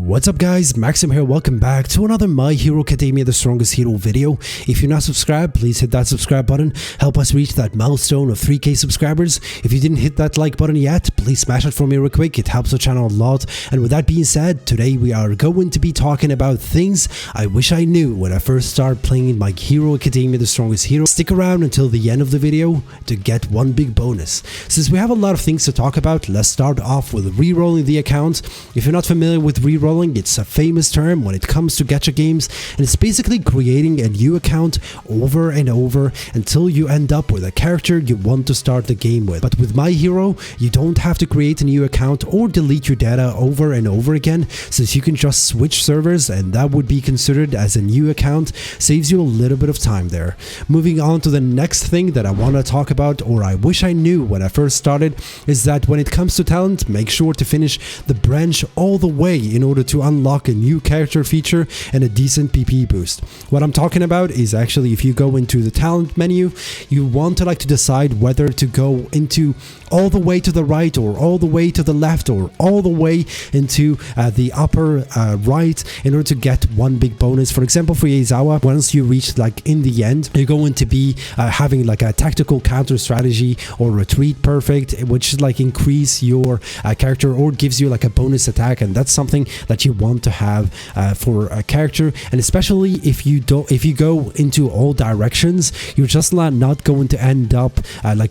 What's up guys, Maxim here, welcome back to another My Hero Academia The Strongest Hero video. If you're not subscribed, please hit that subscribe button, help us reach that milestone of 3k subscribers. If you didn't hit that like button yet, please smash it for me real quick, it helps the channel a lot. And with that being said, today we are going to be talking about things I wish I knew when I first started playing My Hero Academia The Strongest Hero. Stick around until the end of the video to get one big bonus. Since we have a lot of things to talk about, let's start off with re-rolling the account. If you're not familiar with re-rolling, it's a famous term when it comes to gacha games, and it's basically creating a new account over and over until you end up with a character you want to start the game with. But with My Hero, you don't have to create a new account or delete your data over and over again, since you can just switch servers and that would be considered as a new account. Saves you a little bit of time there. Moving on to the next thing that I want to talk about, or I wish I knew when I first started, is that when it comes to talent, make sure to finish the branch all the way in order to unlock a new character feature and a decent PP boost. What I'm talking about is actually if you go into the talent menu, you want to decide whether to go into all the way to the right or all the way to the left or all the way into the upper right in order to get one big bonus. For example, for Aizawa, once you reach in the end, you're going to be having a tactical counter strategy or retreat perfect, which increase your character or gives you a bonus attack, and that's something that you want to have for a character. And especially if you go into all directions, you're just not going to end up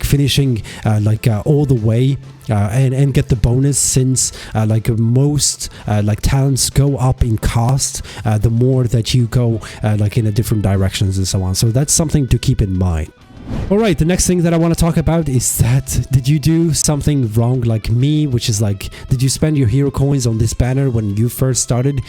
finishing all the way and get the bonus, since most talents go up in cost the more that you go in a different directions and so on. So that's something to keep in mind. Alright, the next thing that I want to talk about is that, did you do something wrong like me, which is did you spend your hero coins on this banner when you first started?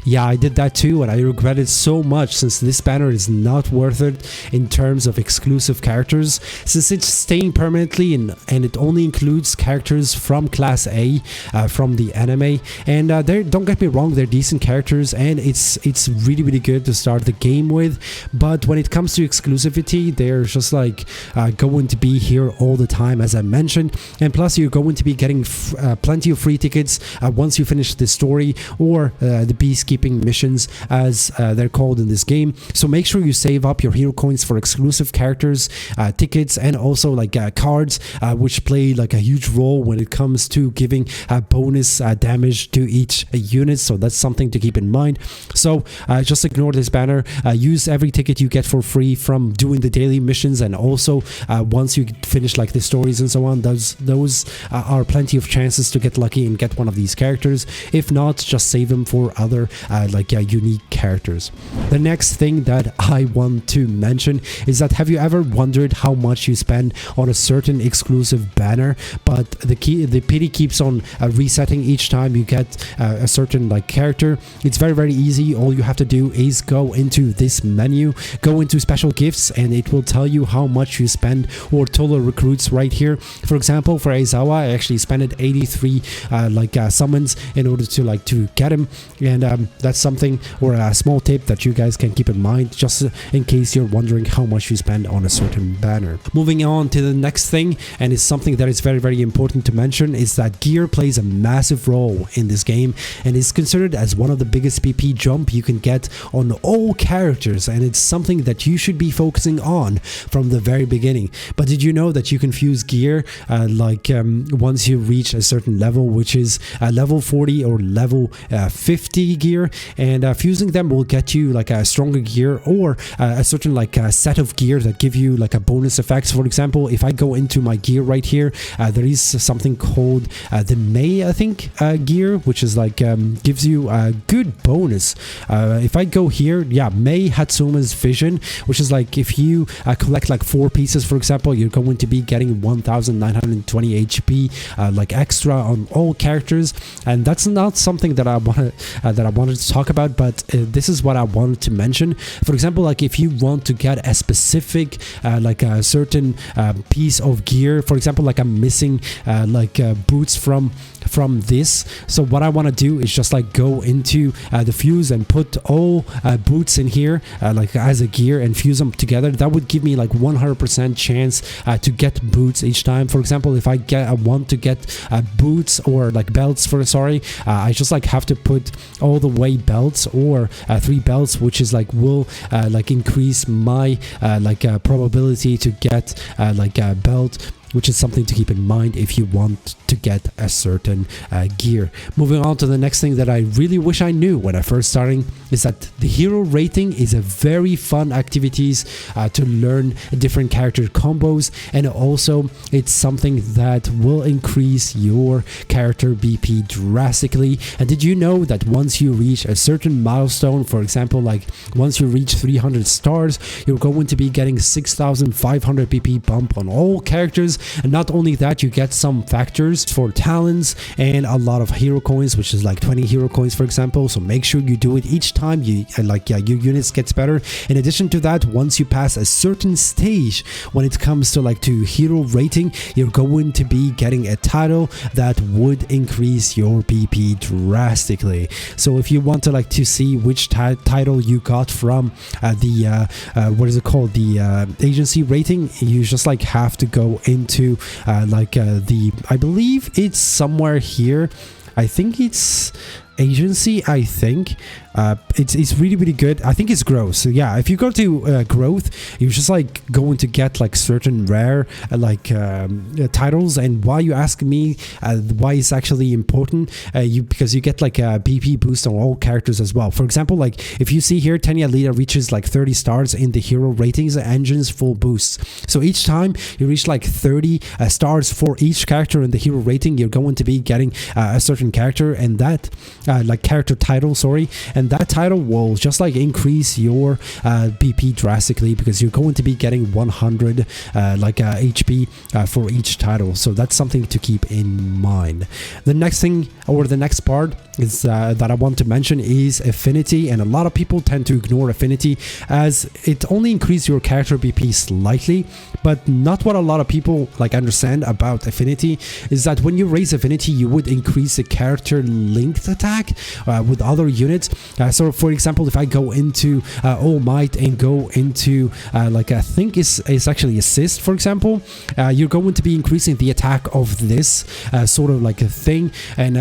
Yeah, I did that too, and I regret it so much, since this banner is not worth it in terms of exclusive characters, since it's staying permanently and it only includes characters from Class A from the anime. And don't get me wrong, they're decent characters and it's really good to start the game with, but when it comes to exclusivity, they're just going to be here all the time, as I mentioned. And plus, you're going to be getting plenty of free tickets once you finish the story or the peacekeeping missions, as they're called in this game. So make sure you save up your hero coins for exclusive characters, tickets, and also cards, which play a huge role when it comes to giving bonus damage to each unit. So that's something to keep in mind. So just ignore this banner. Use every ticket you get for free from doing the daily missions, and also once you finish the stories and so on, those are plenty of chances to get lucky and get one of these characters. If not, just save them for other unique characters. The next thing that I want to mention is that, have you ever wondered how much you spend on a certain exclusive banner, but the pity keeps on resetting each time you get a certain character? It's very easy. All you have to do is go into this menu, go into special gifts, and it will tell you how much you spend, or total recruits right here. For example, for Aizawa, I actually spent 83 summons in order to get him, and that's something, or a small tip that you guys can keep in mind, just in case you're wondering how much you spend on a certain banner. Moving on to the next thing, and it's something that is very important to mention, is that gear plays a massive role in this game and is considered as one of the biggest PP jump you can get on all characters, and it's something that you should be focusing on from the very beginning. But did you know that you can fuse gear once you reach a certain level, which is level 40 or level 50 gear, and fusing them will get you a stronger gear or a certain set of gear that give you a bonus effects. For example, if I go into my gear right here, there is something called the May, I think, gear, which is gives you a good bonus. If I go here, yeah, May Hatsuma's Vision, which is if you collect 4 pieces, for example, you're going to be getting 1920 HP extra on all characters. And that's not something that I wanted to talk about, but this is what I wanted to mention. For example, if you want to get a specific a certain piece of gear, for example, I'm missing boots from from this. So what I want to do is just like go into the fuse and put all boots in here like as a gear and fuse them together. That would give me like 100% chance to get boots each time. For example, if I want to get boots or like belts for I just like have to put all the way belts or 3 belts, which is like will like increase my probability to get like a belt, which is something to keep in mind if you want to get a certain gear. Moving on to the next thing that I really wish I knew when I first starting is that the hero rating is a very fun activities to learn different character combos, and also it's something that will increase your character BP drastically. And did you know that once you reach a certain milestone, for example, like once you reach 300 stars, you're going to be getting 6,500 BP bump on all characters. And not only that, you get some factors for talents and a lot of hero coins, which is like 20 hero coins, for example. So make sure you do it each time you your units gets better. In addition to that, once you pass a certain stage when it comes to hero rating, you're going to be getting a title that would increase your BP drastically. So if you want to see which title you got from the what is it called, the agency rating, you just have to go into I believe it's somewhere here. I think it's agency. I think it's really good. I think it's growth. So yeah, if you go to growth, you're just going to get certain rare titles. And why you ask me why it's actually important, because you get a BP boost on all characters as well. For example, if you see here, Tenya Lita reaches 30 stars in the hero ratings engines full boosts. So each time you reach 30 stars for each character in the hero rating, you're going to be getting a certain character, and that character title, and that title will just increase your BP drastically, because you're going to be getting 100 HP for each title. So that's something to keep in mind. The next thing, or the next part is that I want to mention is Affinity, and a lot of people tend to ignore Affinity as it only increases your character BP slightly. But not what a lot of people understand about Affinity is that when you raise Affinity, you would increase the character linked attack with other units. So for example, if I go into All Might and go into I think it's actually assist, for example, you're going to be increasing the attack of this sort of a thing, and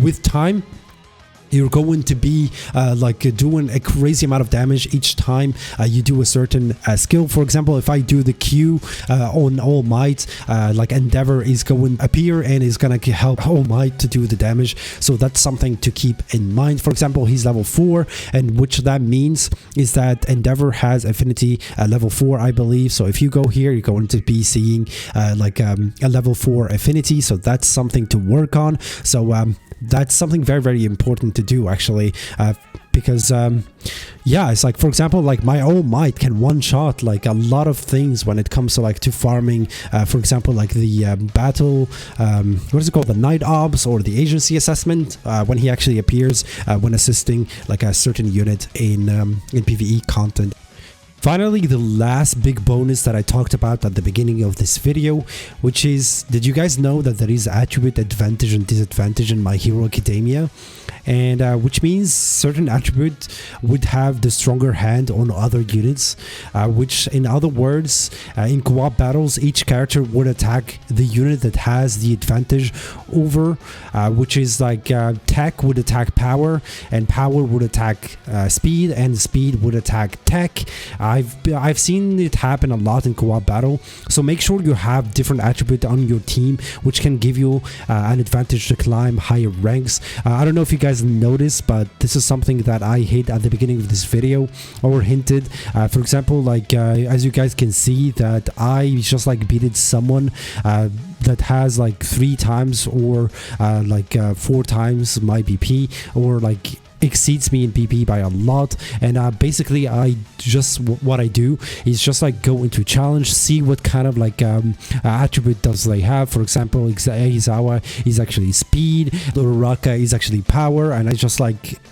with time you're going to be doing a crazy amount of damage each time you do a certain skill. For example, if I do the Q on All Might, Endeavor is going to appear and is going to help All Might to do the damage. So that's something to keep in mind. For example, he's level 4, and which that means is that Endeavor has Affinity level 4, I believe. So if you go here, you're going to be seeing a level 4 Affinity. So that's something to work on. So that's something very important to do, actually, because yeah, it's for example, my All Might can one-shot a lot of things when it comes to farming. For example, the battle, what is it called, the night ops or the agency assessment, when he actually appears when assisting a certain unit in PvE content. Finally, the last big bonus that I talked about at the beginning of this video, which is, did you guys know that there is attribute advantage and disadvantage in My Hero Academia? And which means certain attribute would have the stronger hand on other units, which in other words, in co-op battles, each character would attack the unit that has the advantage over, which is tech would attack power, and power would attack speed, and speed would attack tech. I've seen it happen a lot in co-op battle, so make sure you have different attribute on your team which can give you an advantage to climb higher ranks. I don't know if you guys noticed, but this is something that I hit at the beginning of this video, or hinted. For example, as you guys can see, that I just beated someone that has 3 times or 4 times my BP, or exceeds me in BP by a lot. And basically what I do is just go into challenge, see what kind of attribute does they have. For example, Izawa is actually speed, Uraraka is actually power, and I just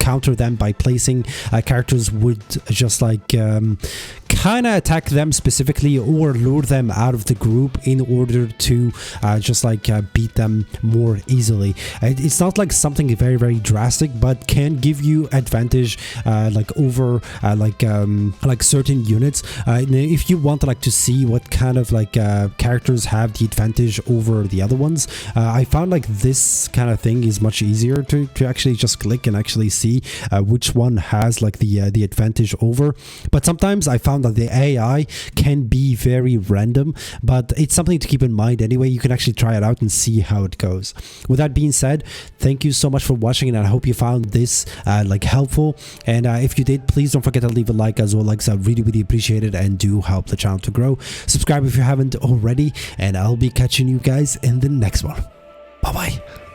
counter them by placing characters with just kind of attack them specifically or lure them out of the group in order to just like beat them more easily. It's not like something very drastic, but can give you advantage like over like certain units. If you want like to see what kind of like characters have the advantage over the other ones, I found like this kind of thing is much easier to actually just click and actually see which one has like the advantage over. But sometimes I found that the AI can be very random, but it's something to keep in mind anyway. You can actually try it out and see how it goes. With that being said, thank you so much for watching, and I hope you found this like helpful. And if you did, please don't forget to leave a like as well. Likes are really appreciate it and do help the channel to grow. Subscribe if you haven't already, and I'll be catching you guys in the next one. Bye bye.